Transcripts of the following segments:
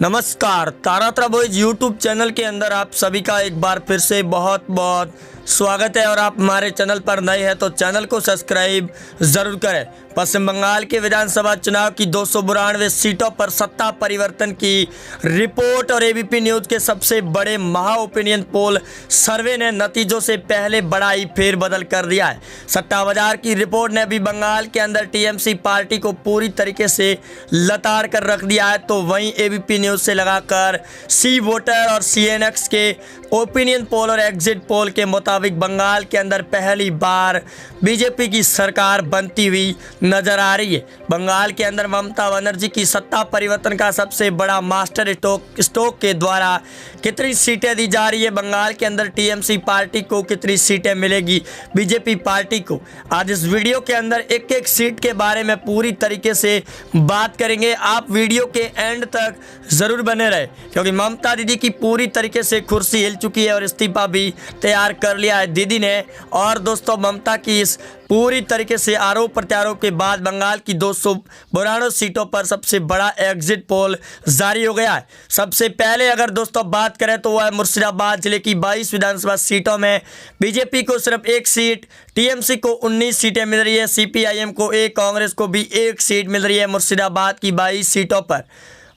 नमस्कार, तारात्रा boys YouTube channel के अंदर आप सभी का एक बार फिर से बहुत बहुत स्वागत है। और आप हमारे चैनल पर नए हैं तो चैनल को सब्सक्राइब ज़रूर करें। पश्चिम बंगाल के विधानसभा चुनाव की 292 सीटों पर सत्ता परिवर्तन की रिपोर्ट और एबीपी न्यूज़ के सबसे बड़े महा ओपिनियन पोल सर्वे ने नतीजों से पहले बड़ा ही फेरबदल कर दिया है। सट्टा बाजार की रिपोर्ट ने भी बंगाल के अंदर टीएमसी पार्टी को पूरी तरीके से लताड़ कर रख दिया है, तो वहीं एबीपी न्यूज़ से लगाकर सी वोटर और सीएनएक्स के ओपिनियन पोल और एग्जिट पोल के मुताबिक बंगाल के अंदर पहली बार बीजेपी की सरकार बनती हुई नजर आ रही है। बंगाल के अंदर ममता बनर्जी की सत्ता परिवर्तन का सबसे बड़ा मास्टर स्ट्रोक के द्वारा कितनी सीटें दी जा रही है, बंगाल के अंदर टीएमसी पार्टी को कितनी सीटें मिलेगी बीजेपी पार्टी को, आज इस वीडियो के अंदर एक एक सीट के बारे में पूरी तरीके से बात करेंगे। आप वीडियो के एंड तक ज़रूर बने रहे क्योंकि ममता दीदी की पूरी तरीके से कुर्सी हिल चुकी है और इस्तीफा भी तैयार कर लिया है दीदी ने। और दोस्तों, ममता की इस पूरी तरीके से आरोप प्रत्यारोप के बाद बंगाल की 292 सीटों पर सबसे बड़ा एग्जिट पोल जारी हो गया है। सबसे पहले अगर दोस्तों बात करें तो वह है मुर्शिदाबाद जिले की 22 विधानसभा सीटों में बीजेपी को सिर्फ एक सीट, टीएमसी को 19 सीटें मिल रही है, सीपीआईएम को एक, कांग्रेस को भी एक सीट मिल रही है मुर्शिदाबाद की 22 सीटों पर।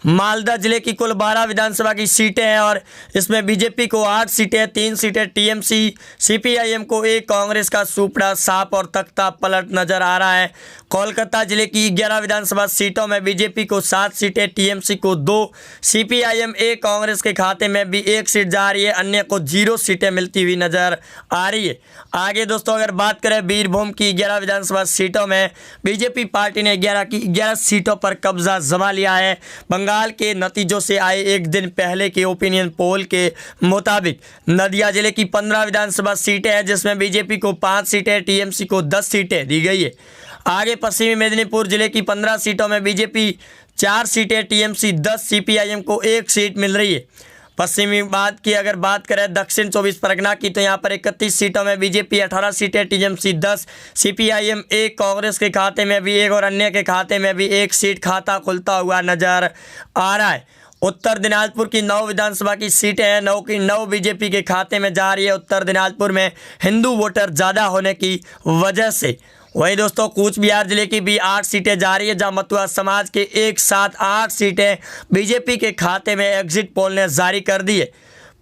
मालदा जिले की कुल 12 विधानसभा की सीटें हैं और इसमें बीजेपी को 8 सीटें, 3 सीटें टीएमसी, सीपीआईएम को एक, कांग्रेस का सुपड़ा साफ और तख्ता पलट नजर आ रहा है। कोलकाता जिले की 11 विधानसभा सीटों में बीजेपी को 7 सीटें, टीएमसी को 2, सीपीआईएम एक, कांग्रेस के खाते में भी 1 सीट जा रही है, अन्य को 0 सीटें मिलती हुई नजर आ रही है। आगे दोस्तों अगर बात करें बीरभूम की 11 विधानसभा सीटों में बीजेपी पार्टी ने 11 की 11 सीटों पर कब्जा जमा लिया है। बंगाल के नतीजों से आए एक दिन पहले के ओपिनियन पोल के मुताबिक नदिया जिले की 15 विधानसभा सीटें हैं जिसमें बीजेपी को 5 सीटें, टीएमसी को 10 सीटें दी गई है। आगे पश्चिमी मेदिनीपुर जिले की 15 सीटों में बीजेपी 4 सीटें, टीएमसी 10, सीपीआईएम को 1 सीट मिल रही है। पश्चिमी अगर बात करें दक्षिण 24 परगना की तो यहाँ पर 31 सीटों में बीजेपी 18 सीटें, टीएमसी 10, सीपीआईएम 1, कांग्रेस के खाते में भी 1 और अन्य के खाते में भी 1 सीट खाता खुलता हुआ नजर आ रहा है। उत्तर दिनाजपुर की 9 विधानसभा की सीटें हैं, 9 की 9 बीजेपी के खाते में जा रही है उत्तर दिनाजपुर में हिंदू वोटर ज़्यादा होने की वजह से। वही दोस्तों कूच बिहार जिले की भी 8 सीटें जा रही है जहां मतुआ समाज के एक साथ 8 सीटें बीजेपी के खाते में एग्जिट पोल ने जारी कर दी है।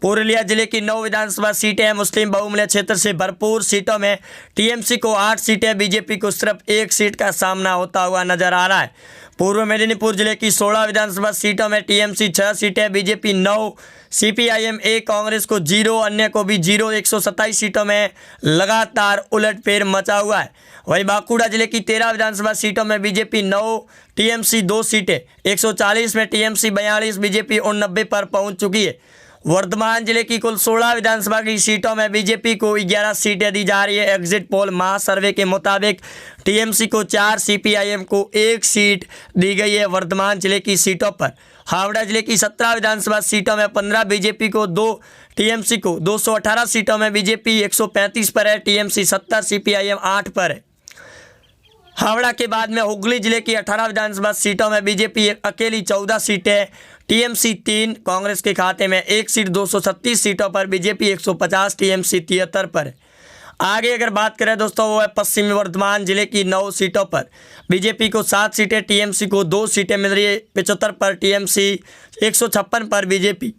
पुरुलिया जिले की 9 विधानसभा सीटें हैं, मुस्लिम बहुमूल्य क्षेत्र से भरपूर सीटों में टीएमसी को 8 सीटें, बीजेपी को सिर्फ 1 सीट का सामना होता हुआ नजर आ रहा है। पूर्व मेदिनीपुर जिले की 16 विधानसभा सीटों में टीएमसी 6 सीटें, बीजेपी 9, सीपीआईएम 1, कांग्रेस को 0, अन्य को भी 0, 127 सीटों में लगातार उलटफेर मचा हुआ है। वहीं बांकुड़ा जिले की 13 विधानसभा सीटों में बीजेपी 9, टीएमसी 2 सीटें, 140 में टीएमसी 42, बीजेपी 89 पर पहुंच चुकी है। वर्धमान जिले की कुल 16 विधानसभा की सीटों में बीजेपी को 11 सीटें दी जा रही है एग्जिट पोल महासर्वे के मुताबिक, टीएमसी को 4, सीपीआईएम को 1 सीट दी गई है वर्धमान जिले की सीटों पर। हावड़ा जिले की 17 विधानसभा सीटों में 15 बीजेपी को 2, टीएमसी को 218 सीटों में बीजेपी 135 पर है, टीएमसी 70, सीपीआईएम 8 पर है। हावड़ा के बाद में हुगली जिले की 18 विधानसभा सीटों में बीजेपी अकेली 14 सीटें, टीएमसी 3, कांग्रेस के खाते में 1 सीट, 236 सीटों पर बीजेपी 150, टीएमसी 73 पर है। आगे अगर बात करें दोस्तों वो है पश्चिमी वर्धमान जिले की 9 सीटों पर बीजेपी को 7 सीटें, टीएमसी को 2 सीटें मिल रही है, 75 पर टीएमसी, 156 पर बीजेपी।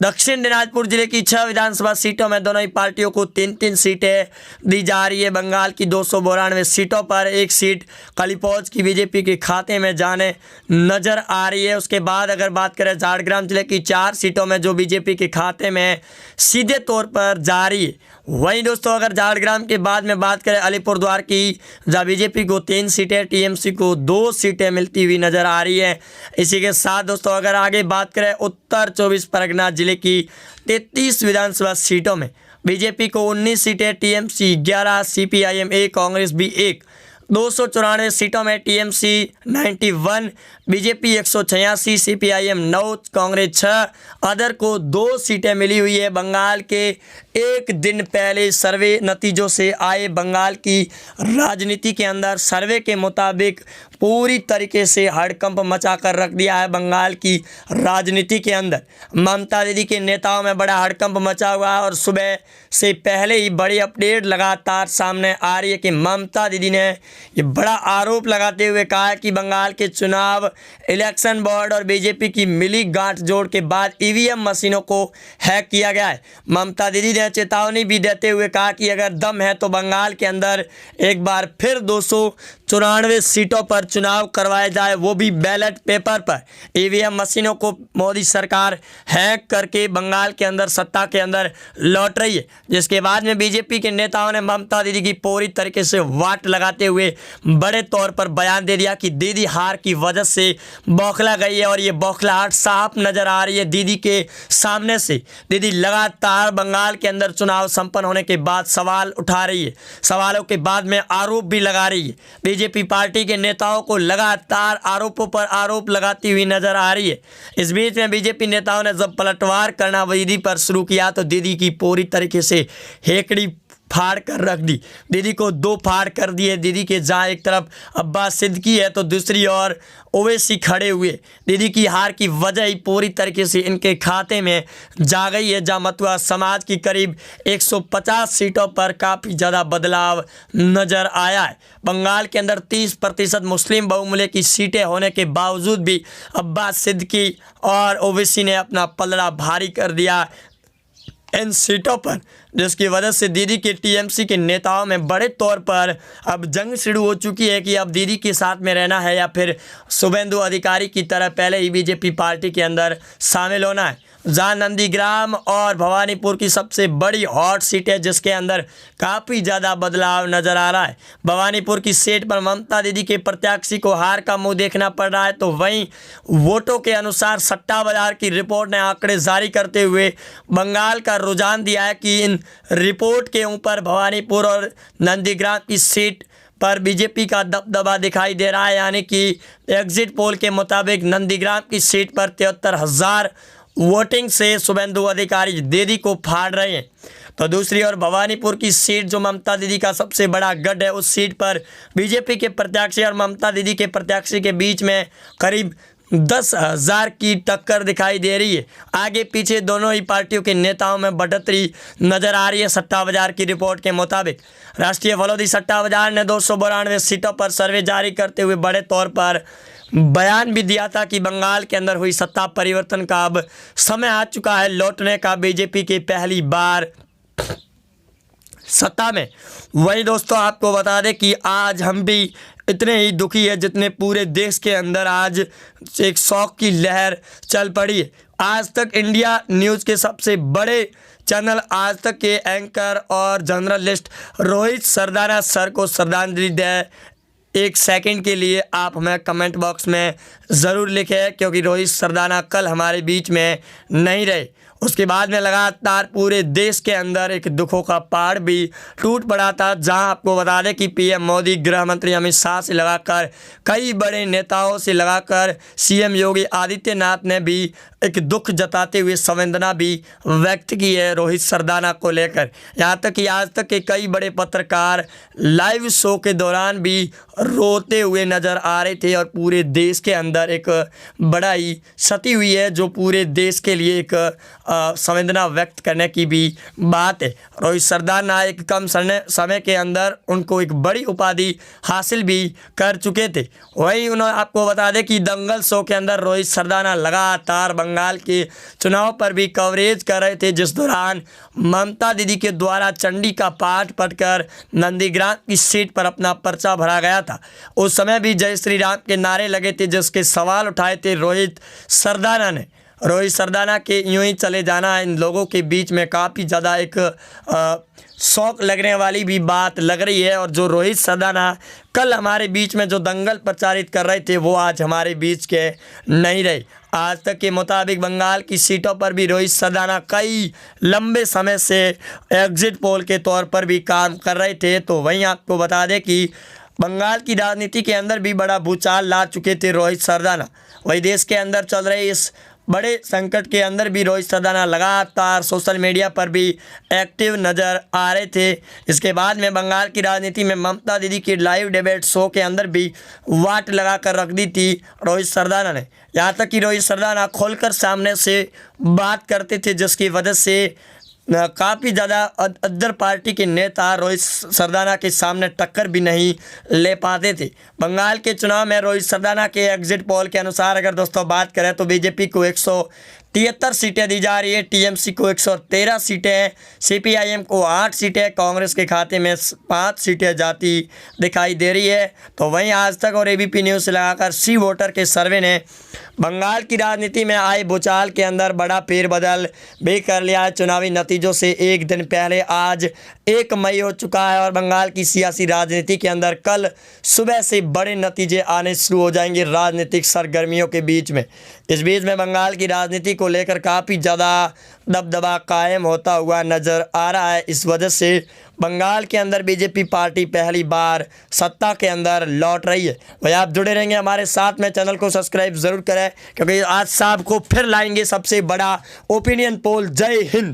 दक्षिण दिनाजपुर जिले की 6 विधानसभा सीटों में दोनों ही पार्टियों को 3-3 सीटें दी जा रही है। बंगाल की 292 सीटों पर 1 सीट कलिपौज की बीजेपी के खाते में जाने नजर आ रही है। उसके बाद अगर बात करें झारग्राम जिले की 4 सीटों में जो बीजेपी के खाते में सीधे तौर पर जा रही है। वहीं दोस्तों अगर झारग्राम के बाद में बात करें अलीपुरद्वार की, जहाँ बीजेपी को 3 सीटें, टीएमसी को 2 सीटें मिलती हुई नजर आ रही है। इसी के साथ दोस्तों अगर आगे बात करें उत्तर 24 परगना जिले की 33 विधानसभा सीटों में बीजेपी को 19 सीटें, टीएमसी 11, सीपीआईएम 1, कांग्रेस भी 1, 294 सीटों में TMC 91, BJP 186, CPIM 9, Congress 6, other को 2 सीटें मिली हुई है। बंगाल के एक दिन पहले सर्वे नतीजों से आए बंगाल की राजनीति के अंदर सर्वे के मुताबिक पूरी तरीके से हड़कंप मचा कर रख दिया है बंगाल की राजनीति के अंदर। ममता दीदी के नेताओं में बड़ा हड़कंप मचा हुआ है और सुबह से पहले ही बड़ी अपडेट लगातार सामने आ रही है कि ममता दीदी ने ये बड़ा आरोप लगाते हुए कहा है कि बंगाल के चुनाव इलेक्शन बोर्ड और बीजेपी की मिली गांठ जोड़ के बाद ईवीएम मशीनों को हैक किया गया है। ममता दीदी ने चेतावनी भी देते हुए कहा कि अगर दम है तो बंगाल के अंदर एक बार फिर 294 सीटों पर चुनाव करवाए जाए, वो भी बैलेट पेपर पर। ईवीएम मशीनों को मोदी सरकार हैक करके बंगाल के अंदर सत्ता के अंदर लौट रही है, जिसके बाद में बीजेपी के नेताओं ने ममता दीदी की पूरी तरीके से वाट लगाते हुए बड़े तौर पर बयान दे दिया कि दीदी हार की वजह से बौखला गई है और ये बौखलाहट साफ नजर आ रही है दीदी के सामने से। दीदी लगातार बंगाल के अंदर चुनाव संपन्न होने के बाद सवाल उठा रही है, सवालों के बाद में आरोप भी लगा रही है। बीजेपी पार्टी के नेताओं को लगातार आरोपों पर आरोप लगाती हुई नजर आ रही है। इस बीच में बीजेपी नेताओं ने जब पलटवार करना दीदी पर शुरू किया तो दीदी की पूरी तरीके से हेकड़ी फाड़ कर रख दी। दीदी को दो फाड़ कर दिए। दीदी के जहाँ एक तरफ अब्बास सिद्दीकी है तो दूसरी ओर ओवैसी खड़े हुए। दीदी की हार की वजह ही पूरी तरीके से इनके खाते में जा गई है, जहाँ मतुआ समाज की करीब 150 सीटों पर काफ़ी ज़्यादा बदलाव नज़र आया है। बंगाल के अंदर 30% मुस्लिम बहुमूल्य की सीटें होने के बावजूद भी अब्बास सिद्दीकी और ओवैसी ने अपना पलड़ा भारी कर दिया इन सीटों पर, जिसकी वजह से दीदी के टीएमसी के नेताओं में बड़े तौर पर अब जंग शुरू हो चुकी है कि अब दीदी के साथ में रहना है या फिर शुभेंदु अधिकारी की तरह पहले ही बीजेपी पार्टी के अंदर शामिल होना है। जहाँ नंदीग्राम और भवानीपुर की सबसे बड़ी हॉट सीट है, जिसके अंदर काफ़ी ज़्यादा बदलाव नज़र आ रहा है। भवानीपुर की सीट पर ममता दीदी के प्रत्याशी को हार का मुंह देखना पड़ रहा है, तो वहीं वोटों के अनुसार सट्टा बाजार की रिपोर्ट ने आंकड़े जारी करते हुए बंगाल का रुझान दिया है कि इन रिपोर्ट के ऊपर भवानीपुर और नंदीग्राम की सीट पर बीजेपी का दबदबा दिखाई दे रहा है। यानी कि एग्जिट पोल के मुताबिक नंदीग्राम की सीट पर 73,000 वोटिंग से शुभेंदु अधिकारी दीदी को फाड़ रहे हैं। तो दूसरी ओर भवानीपुर की सीट जो ममता दीदी का सबसे बड़ा गढ़ है, उस सीट पर बीजेपी के प्रत्याशी और ममता दीदी के प्रत्याशी के बीच में करीब 10,000 की टक्कर दिखाई दे रही है। आगे पीछे दोनों ही पार्टियों के नेताओं में बढ़ोतरी नजर आ रही है। सट्टा बाजार की रिपोर्ट के मुताबिक राष्ट्रीय फलोदी सट्टा बाजार ने 292 सीटों पर सर्वे जारी करते हुए बड़े तौर पर बयान भी दिया था कि बंगाल के अंदर हुई सत्ता परिवर्तन का अब समय आ चुका है लौटने का बीजेपी की पहली बार सत्ता में। वही दोस्तों आपको बता दें कि आज हम भी इतने ही दुखी है जितने पूरे देश के अंदर आज एक शौक की लहर चल पड़ी है। आज तक इंडिया न्यूज़ के सबसे बड़े चैनल आज तक के एंकर और जर्नलिस्ट रोहित सरदाना सर को श्रद्धांजलि दे। एक सेकंड के लिए आप हमें कमेंट बॉक्स में ज़रूर लिखें, क्योंकि रोहित सरदाना कल हमारे बीच में नहीं रहे। उसके बाद में लगातार पूरे देश के अंदर एक दुखों का पहाड़ भी टूट पड़ा था, जहां आपको बता दें कि पीएम मोदी, गृह मंत्री अमित शाह से लगाकर कई बड़े नेताओं से लगाकर सीएम योगी आदित्यनाथ ने भी एक दुख जताते हुए संवेदना भी व्यक्त की है रोहित सरदाना को लेकर। यहां तक कि आज तक के कई बड़े पत्रकार लाइव शो के दौरान भी रोते हुए नज़र आ रहे थे और पूरे देश के अंदर एक बड़ा ही क्षति हुई है, जो पूरे देश के लिए एक संवेदना व्यक्त करने की भी बात है। रोहित सरदाना एक कम समय के अंदर उनको एक बड़ी उपाधि हासिल भी कर चुके थे। वही उन्होंने आपको बता दें कि दंगल शो के अंदर रोहित सरदाना लगातार बंगाल के चुनाव पर भी कवरेज कर रहे थे, जिस दौरान ममता दीदी के द्वारा चंडी का पाठ पढ़कर नंदीग्राम की सीट पर अपना पर्चा भरा गया था। उस समय भी जय श्री राम के नारे लगे थे, जिसके सवाल उठाए थे रोहित सरदाना ने। रोहित सरदाना के यूं ही चले जाना इन लोगों के बीच में काफ़ी ज़्यादा एक शौक लगने वाली भी बात लग रही है। और जो रोहित सरदाना कल हमारे बीच में जो दंगल प्रचारित कर रहे थे, वो आज हमारे बीच के नहीं रहे। आज तक के मुताबिक बंगाल की सीटों पर भी रोहित सरदाना कई लंबे समय से एग्जिट पोल के तौर पर भी काम कर रहे थे। तो वहीं आपको बता दें कि बंगाल की राजनीति के अंदर भी बड़ा भूचाल ला चुके थे रोहित सरदाना। वही देश के अंदर चल रहे इस बड़े संकट के अंदर भी रोहित सरदाना लगातार सोशल मीडिया पर भी एक्टिव नज़र आ रहे थे। इसके बाद में बंगाल की राजनीति में ममता दीदी की लाइव डिबेट शो के अंदर भी वाट लगा कर रख दी थी रोहित सरदाना ने। यहाँ तक कि रोहित सरदाना खोलकर सामने से बात करते थे, जिसकी वजह से काफ़ी ज़्यादा अदर पार्टी के नेता रोहित सरदाना के सामने टक्कर भी नहीं ले पाते थे। बंगाल के चुनाव में रोहित सरदाना के एग्जिट पोल के अनुसार अगर दोस्तों बात करें तो बीजेपी को 173 सीटें दी जा रही है, टीएमसी को 113 सीटें हैं, सीपीआईएम को 8 सीटें, कांग्रेस के खाते में 5 सीटें जाती दिखाई दे रही है। तो वहीं आज तक और एबीपी न्यूज़ से लगाकर सी वोटर के सर्वे ने बंगाल की राजनीति में आए भूचाल के अंदर बड़ा फेरबदल भी कर लिया है। चुनावी नतीजों से एक दिन पहले आज 1 मई हो चुका है और बंगाल की सियासी राजनीति के अंदर कल सुबह से बड़े नतीजे आने शुरू हो जाएंगे राजनीतिक सरगर्मियों के बीच में। इस बीच में बंगाल की राजनीति को लेकर काफ़ी ज़्यादा दबदबा कायम होता हुआ नज़र आ रहा है। इस वजह से बंगाल के अंदर बीजेपी पार्टी पहली बार सत्ता के अंदर लौट रही है। भाई आप जुड़े रहेंगे हमारे साथ में, चैनल को सब्सक्राइब ज़रूर करें क्योंकि आज शाम को फिर लाएंगे सबसे बड़ा ओपिनियन पोल। जय हिंद।